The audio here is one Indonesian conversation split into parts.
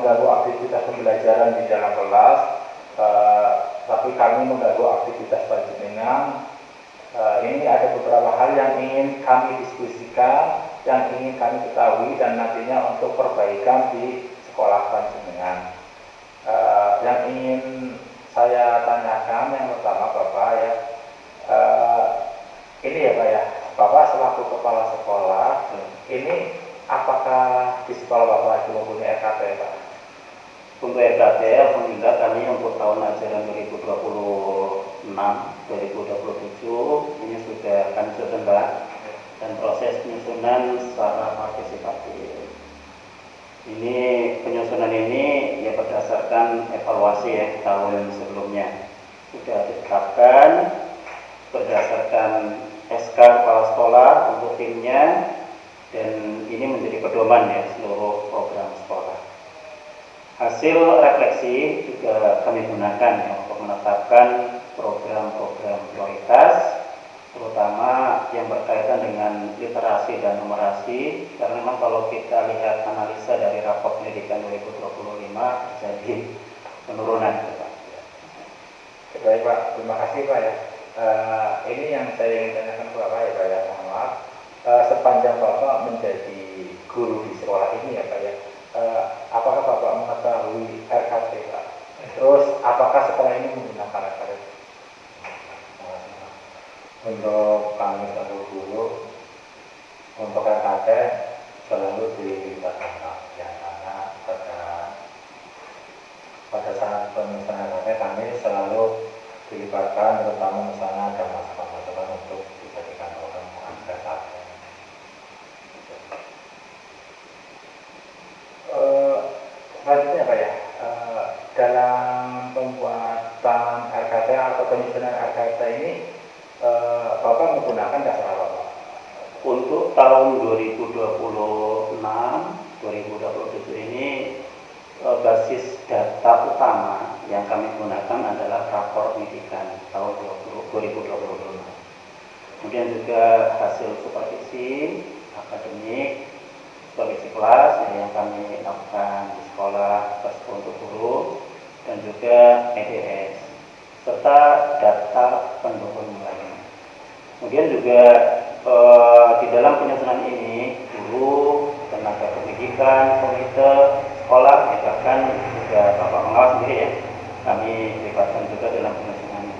mengganggu aktivitas pembelajaran di dalam kelas, tapi kami mengganggu aktivitas panjenengan. Ini ada beberapa hal yang ingin kami diskusikan, yang ingin kami ketahui dan nantinya untuk perbaikan di sekolah panjenengan. Yang ingin saya tanyakan yang pertama Bapak ya, ini ya Pak ya, Bapak selaku kepala sekolah, ini apakah di sekolah Bapak itu mempunyai RKT Pak? Untuk RKT, alhamdulillah kami untuk tahun ajaran 2026-2027 ini sudah kami susun Pak, dan proses penyusunan secara partisipatif. Ini penyusunan ini ya berdasarkan evaluasi ya tahun sebelumnya sudah ditetapkan berdasarkan SK kepala sekolah untuk timnya, dan ini menjadi pedoman ya seluruh program sekolah. Hasil refleksi juga kami gunakan ya, untuk menetapkan program-program prioritas, terutama yang berkaitan dengan literasi dan numerasi, karena memang kalau kita lihat analisa dari rapor pendidikan 2025 terjadi penurunan. Baik Pak, terima kasih Pak ya. Ini yang saya ingin tanyakan ke Bapak ya Pak ya, mohon maaf. Sepanjang Bapak menjadi guru di sekolah ini ya Pak ya, apakah Bapak mengetahui RKT Pak? Terus apakah sekolah ini menggunakan RKT? Untuk kami selaku guru, untuk RKT selalu dilibatkan yang karena pada saat penyusunan RKT kami selalu dilibatkan, terutama misalnya ada masukan-masukan untuk dijadikan program RKT. Selanjutnya Pak ya, dalam pembuatan RKT atau penyusunan RKT ini Bapak menggunakan dasar apa Pak? Untuk tahun 2026-2027 ini basis data utama yang kami gunakan adalah rapor pendidikan tahun 2025. Kemudian juga hasil supervisi akademik, supervisi kelas yang kami lakukan di sekolah untuk guru, dan juga EDS serta data pendukung lainnya. Kemudian juga di dalam penyusunan ini guru, tenaga pendidikan, komite sekolah, bahkan juga Bapak pengawas sendiri ya, kami libatkan juga dalam penyusunan.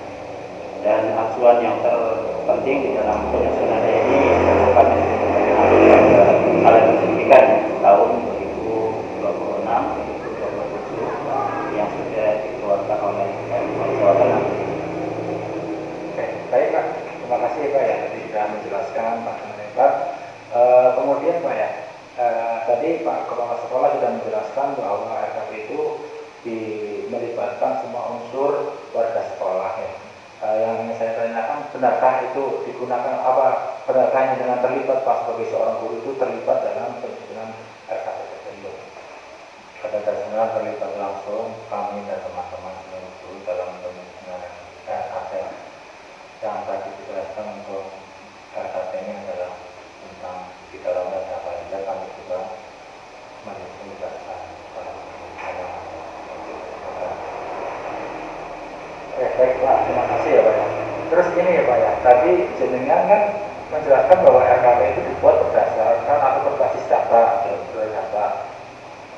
Dan acuan yang terpenting di dalam penyusunan ini merupakan alat pendidikan tahun 2026-2027 yang sudah dikeluarkan oleh Jawa Tengah. Oke, baik Pak. Terima kasih Pak ya, tadi sudah menjelaskan Pak Mendebat. Kemudian Pak ya, tadi Pak Kepala Sekolah sudah menjelaskan bahwa RKP itu melibatkan semua unsur warga sekolah ya. Yang ingin saya tanyakan, benarkah itu digunakan apa? Benarkah dengan terlibat Pak sebagai seorang guru itu terlibat dalam penyusunan RKP tersebut? Pada dasarnya terlibat langsung kami dan teman-teman guru dalam penyusunan RKT. Yang tadi dijelaskan untuk RKT ini adalah tentang di dalamnya siapa saja, kami juga menyusun data Baik Pak, terima kasih ya Pak ya. Terus ini ya Pak ya, tadi jenengan kan menjelaskan bahwa RKP itu dibuat berdasarkan atau berbasis data,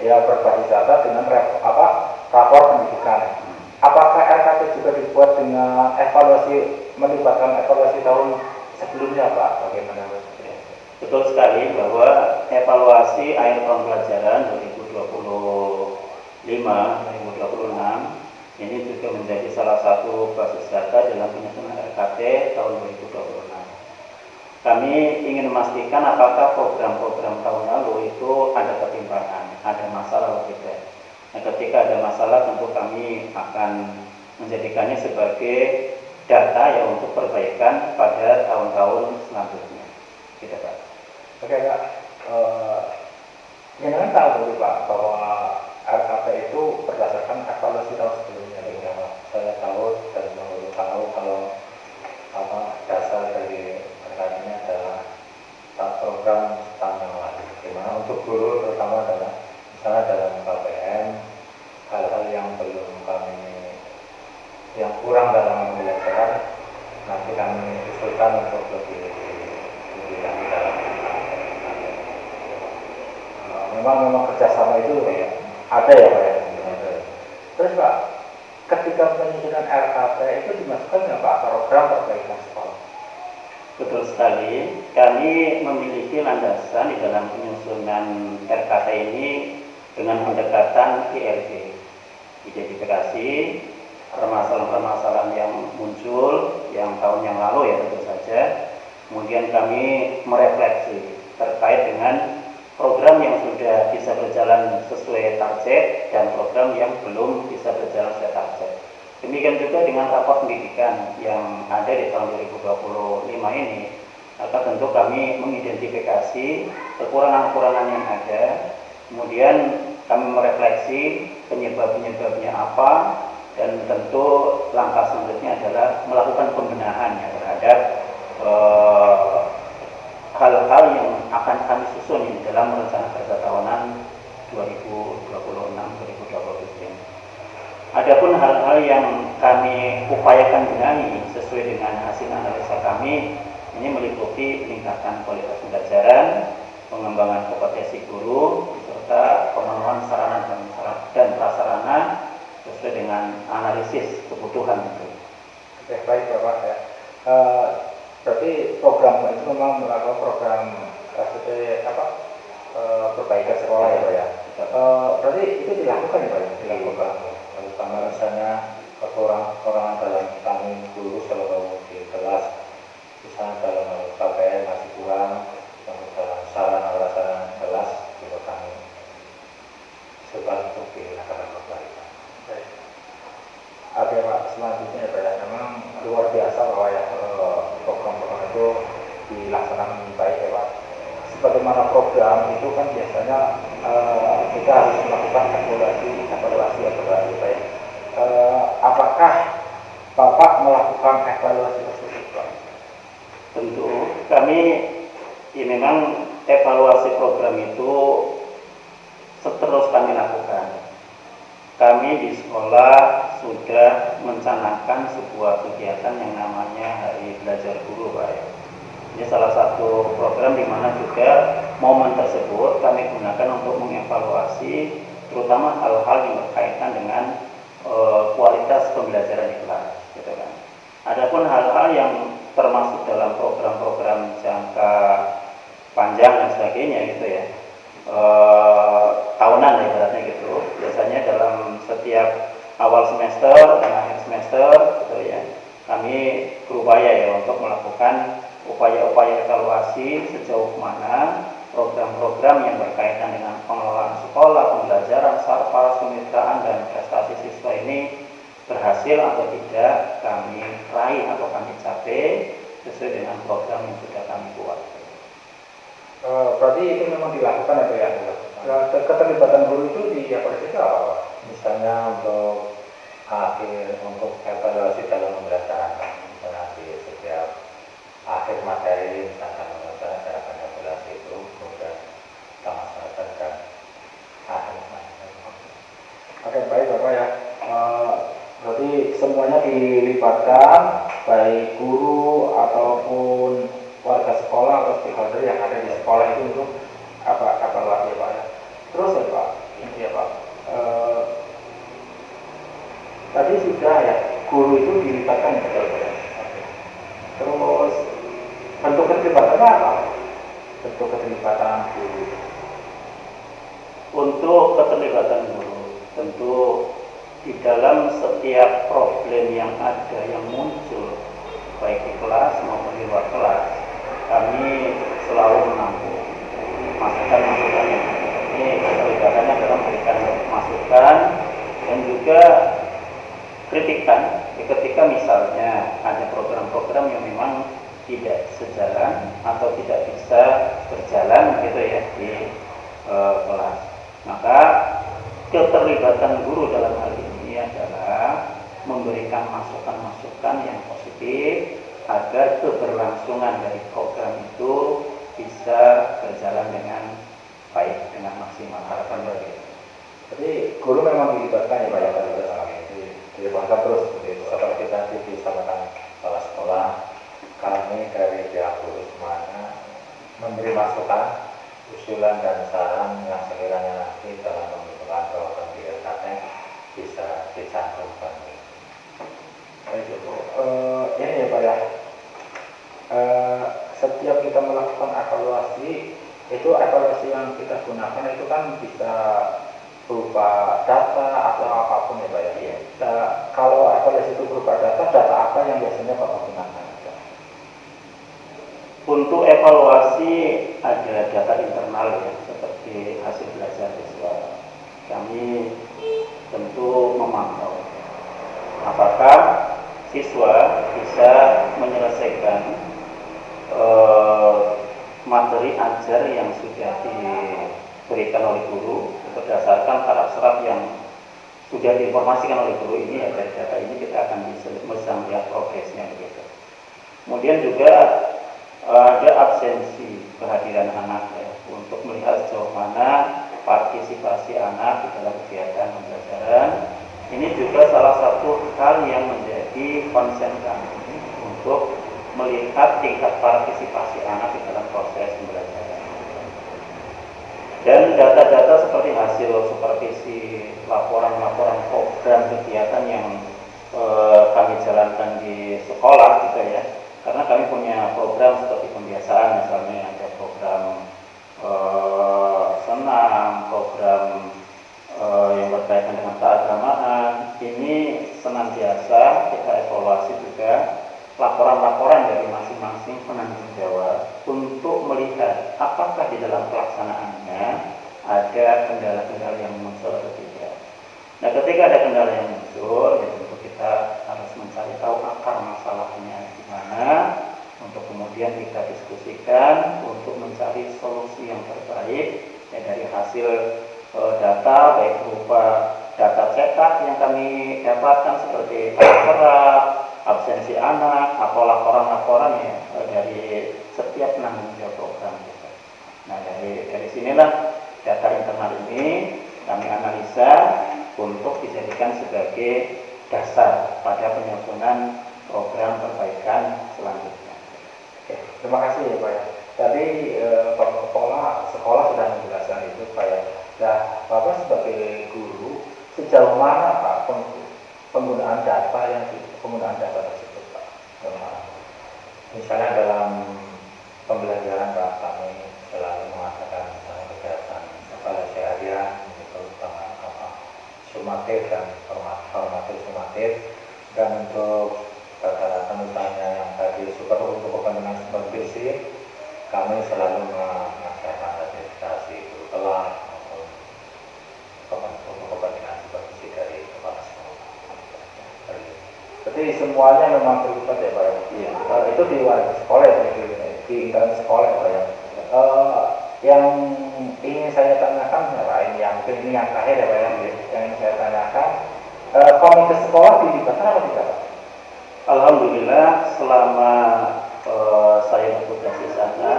ya berbasis data dengan rapor pendidikan. Apakah RKP juga dibuat dengan melibatkan evaluasi tahun sebelumnya Pak? Bagaimana Pak? Betul sekali bahwa evaluasi akhir tahun pelajaran 2025-2026 ini juga menjadi salah satu basis data dalam penyusunan RKT tahun 2026. Kami ingin memastikan apakah program-program tahun lalu itu ada ketimpangan, ada masalah atau tidak. Nah, ketika ada masalah tentu kami akan menjadikannya sebagai data ya untuk perbaikan pada tahun-tahun selanjutnya. Gitu Pak. Oke Pak, jangan tahu dulu Pak bahwa RKP itu berdasarkan evaluasi tahun sebelumnya. Ya, saya tahu dan baru tahu kalau dasar dari RKP ini adalah program tahun yang lalu, dimana untuk guru terutama adalah misalnya dalam KPR KKM, hal-hal yang belum yang kurang dalam pembelajaran nanti kami usulkan untuk lebih lanjut dalam memang kerjasama itu ya ada ya Pak ya. Terus Pak, ketika penyusunan RKP itu dimasukkan nggak Pak program perbaikan sekolah? Betul sekali, kami memiliki landasan di dalam penyusunan RKP ini dengan pendekatan ILB, identifikasi permasalahan-permasalahan yang muncul yang tahun yang lalu ya tentu saja. Kemudian kami merefleksi terkait dengan program yang sudah bisa berjalan sesuai target dan program yang belum bisa berjalan sesuai target. Demikian juga dengan rapor pendidikan yang ada di tahun 2025 ini, maka tentu kami mengidentifikasi kekurangan-kekurangan yang ada, kemudian kami merefleksi penyebab-penyebabnya apa, dan tentu langkah selanjutnya adalah melakukan pembenahan ya, terhadap hal-hal yang akan kami susun di dalam rencana kerja tahunan 2026-2027. Adapun hal-hal yang kami upayakan benahi sesuai dengan hasil analisa kami, ini meliputi peningkatan kualitas pembelajaran, pengembangan kompetensi guru, serta pemenuhan sarana dan prasarana sesuai dengan analisis kebutuhan itu. Oke, baik Bapak ya. Berarti program itu memang melakukan program perbaikan sekolah ya Pak ya. Berarti itu dilakukan ya Pak ya? Dilakukan. Terutama misalnya kekurangan dalam kami guru selalu di kelas, misalnya dalam KPM masih kurang, dalam sarana kelas juga kami coba untuk dilakukan perbaikan. Baik. Oke Pak, selanjutnya ya Pak ya, memang luar biasa bahwa ya program-program itu dilaksanakan dengan baik ya Pak. Sebagaimana program itu kan biasanya kita harus melakukan evaluasi Pak ya. Apakah Bapak melakukan evaluasi tersebut Pak? Tentu kami ya memang evaluasi program itu terus kami lakukan. Kami di sekolah sudah mencanangkan sebuah kegiatan yang namanya Hari Belajar Guru Pak ya. Ini salah satu program di mana juga momen tersebut kami gunakan untuk mengevaluasi terutama hal-hal yang berkaitan dengan kualitas pembelajaran di kelas, gitu kan. Adapun hal-hal yang termasuk dalam program-program jangka panjang dan sebagainya gitu ya, tahunan ibaratnya gitu. Biasanya dalam setiap awal semester dan akhir semester gitu ya, kami berupaya ya untuk melakukan upaya-upaya evaluasi sejauh mana program-program yang berkaitan dengan pengelolaan sekolah, pembelajaran, sarpas, kemitraan, dan prestasi siswa ini berhasil atau tidak kami raih atau kami capai sesuai dengan program yang sudah kami buat. Berarti itu memang dilakukan ya Pak ya? Keterlibatan guru itu di apa Pak? Misalnya untuk evaluasi dalam pembelajaran, misalnya di setiap akhir materi misalkan pembelajaran cara evaluasi itu kemudian sama-sama dan akhir materi. Oke, baik Bapak ya. Berarti semuanya dilibatkan, baik guru ataupun warga sekolah atau stakeholder yang ada di sekolah itu untuk evaluasi ya Pak ya. Terus ya Pak, ini ya Pak. Tadi sudah ya, guru itu dilibatkan betul ya. Terus bentuk keterlibatannya apa? Bentuk keterlibatan guru. Untuk keterlibatan guru, tentu di dalam setiap problem yang ada yang muncul baik di kelas maupun di luar kelas, kami selalu menampung masukan-masukan yang ada. Ini keterlibatannya dalam memberikan masukan dan juga kritikan ketika misalnya ada program-program yang memang tidak sejalan atau tidak bisa berjalan gitu ya di kelas. Maka keterlibatan guru dalam hal ini adalah memberikan masukan-masukan yang positif agar keberlangsungan dari program itu bisa berjalan dengan baik, dengan maksimal. Harapan begitu. Jadi guru memang dilibatkan ya Pak ya tadi bersama ini, dilibatkan terus seperti itu. Seperti tadi disampaikan kepala sekolah, kami dari pihak guru semuanya memberi masukan, usulan dan saran yang sekiranya nanti dalam pembentukan program di RKT bisa dicantumkan. Baik itu, ini ya Pak ya. Setiap kita melakukan evaluasi, itu evaluasi yang kita gunakan itu kan bisa berupa data atau apapun ya Pak ya. Kalau evaluasi itu berupa data apa yang biasanya Bapak gunakan? Untuk evaluasi ada data internal ya, seperti hasil belajar siswa. Kami tentu memantau apakah siswa bisa menyelesaikan materi ajar yang sudah diberikan oleh guru berdasarkan syarat-syarat yang sudah diinformasikan oleh guru ini. Ya, dari data ini kita akan bisa melihat progresnya begitu. Kemudian juga ada absensi kehadiran anak ya, untuk melihat sejauh mana partisipasi anak di dalam kegiatan pembelajaran. Ini juga salah satu hal yang menjadi konsen kami untuk melihat tingkat partisipasi anak di dalam proses pembelajaran. Dan data-data seperti hasil supervisi, laporan-laporan program kegiatan yang kami jalankan di sekolah gitu ya. Karena kami punya program seperti pembiasaan, misalnya ada program senam, program yang berkaitan dengan keagamaan. Ini senantiasa kita evaluasi juga laporan-laporan dari masing-masing penanggung jawab untuk melihat apakah di dalam pelaksanaannya ada kendala-kendala yang muncul atau tidak. Nah, ketika ada kendala yang muncul, ya tentu kita harus mencari tahu akar masalahnya di mana, untuk kemudian kita diskusikan untuk mencari solusi yang terbaik ya, dari hasil data, baik berupa data cetak yang kami dapatkan seperti serap, absensi anak, atau laporan-laporan ya dari setiap penanggung jawab program kita. Nah, dari sinilah data internal ini kami analisa untuk dijadikan sebagai dasar pada penyusunan program perbaikan selanjutnya. Oke, terima kasih ya Pak ya. Tadi Bapak Kepala sekolah sudah menjelaskan itu Pak ya. Nah, Bapak sebagai guru sejauh mana Pak penggunaan data tersebut Pak? Misalnya dalam pembelajaran Pak, kami selalu mengatakan kegiatan evaluasi harian itu tentang sumatif dan formatif, dan untuk data-data misalnya yang tadi untuk kepentingan supervisi, kami selalu mengadakan sertifikasi guru kelas maupun untuk kepentingan supervisi dari kepala sekolah. Jadi semuanya memang terlibat ya Pak. Iya. Itu di luar sekolah ya, di internal sekolah ya Pak ya. Yang ingin saya tanyakan ya Pak, ini yang terakhir ya Pak ya, yang ingin saya tanyakan, komite sekolah dilibatkan apa tidak Pak? Alhamdulillah selama saya bertugas di sana,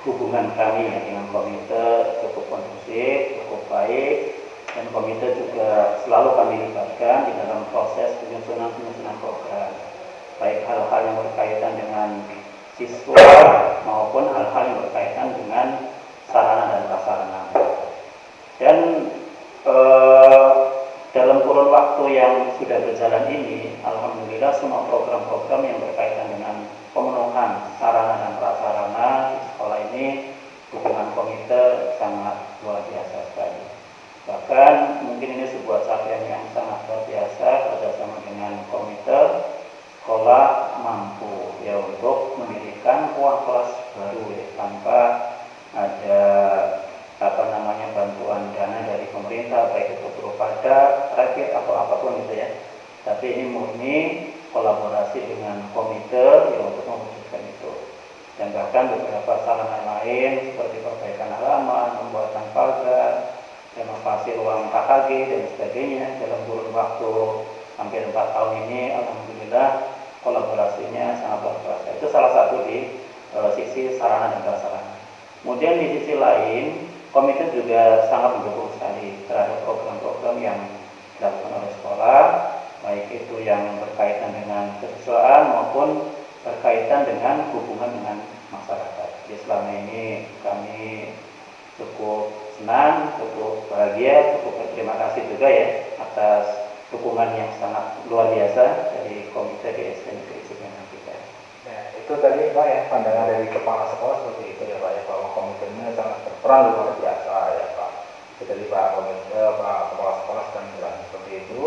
hubungan kami dengan komite cukup kondusif, cukup baik, dan komite juga selalu kami libatkan di dalam proses penyusunan program, baik hal-hal yang berkaitan dengan siswa maupun hal-hal yang berkaitan dengan sarana dan prasarana. Dan dalam kurun waktu yang sudah berjalan ini, alhamdulillah semua program-program yang berkaitan dengan pemenuhan sarana dan prasarana di sekolah ini, dukungan komite sangat luar biasa sekali. Bahkan mungkin ini sebuah capaian yang sangat luar biasa bersama dengan komite sekolah mampu ya untuk mendirikan ruang kelas baru ya, tanpa ada bantuan dana dari pemerintah, baik itu berupa rakit atau apapun itu ya. Tapi ini murni kolaborasi dengan komite yang untuk mewujudkan itu. Dan bahkan beberapa sarana lain seperti perbaikan halaman, pembuatan pagar, renovasi ruang KKG dan sebagainya dalam kurun waktu hampir 4 tahun ini, alhamdulillah kolaborasinya sangat luar biasa. Itu salah satu di sisi sarana dan prasarana. Kemudian di sisi lain komite juga sangat mendukung sekali terhadap program-program yang dilakukan oleh sekolah, baik itu yang berkaitan dengan kesiswaan maupun berkaitan dengan hubungan dengan masyarakat. Jadi selama ini kami cukup senang, cukup bahagia, cukup berterima kasih juga ya atas dukungan yang sangat luar biasa dari komite di SD Negeri Cipinang kita. Ya, itu tadi Pak ya, pandangan dari kepala sekolah seperti itu ya Pak ya, bahwa komitmennya sangat berperan luar biasa ya Pak. Itu dari Pak kepala sekolah sedang menjelaskan seperti itu.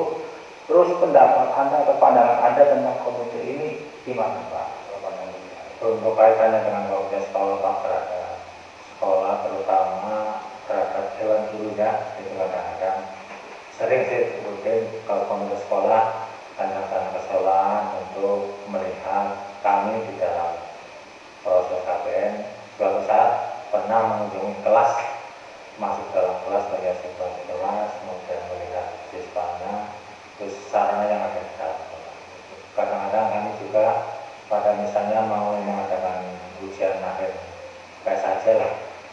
Terus pendapat Anda atau pandangan Anda tentang komite ini gimana Pak? Untuk kaitannya dengan komite sekolah Pak, terhadap sekolah terutama terhadap dewan guru ya, itu kadang-kadang sering sih mungkin kalau komite sekolah kadang-kadang kesalahan untuk melihat kami di dalam proses KPN. Suatu saat pernah mengunjungi kelas, masuk dalam kelas sebagai situasi kelas, kemudian melihat siswanya, terus sarana yang ada di dalam kelas. Kadang-kadang kami juga pada misalnya mau mengadakan ujian akhir kayak saja lah,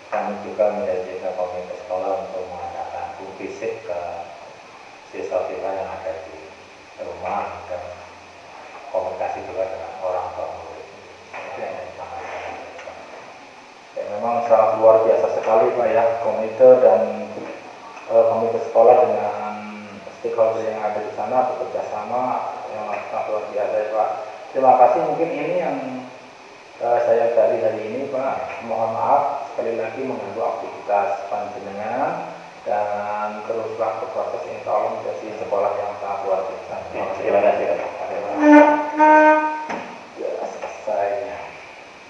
kami juga menjadi ke komite sekolah untuk mengadakan fisik ke siswa-siswa yang ada di rumah dan komunikasi juga dengan orang tua murid. Ya, memang sangat luar biasa sekali Pak ya, komite dan komite sekolah dengan stakeholder yang ada di sana bekerja sama yang sangat luar biasa ya Pak. Terima kasih, mungkin ini yang saya dari hari ini Pak. Mohon maaf sekali lagi mengganggu aktivitas panjenengan, dan teruslah berproses insya Allah menjadi sekolah yang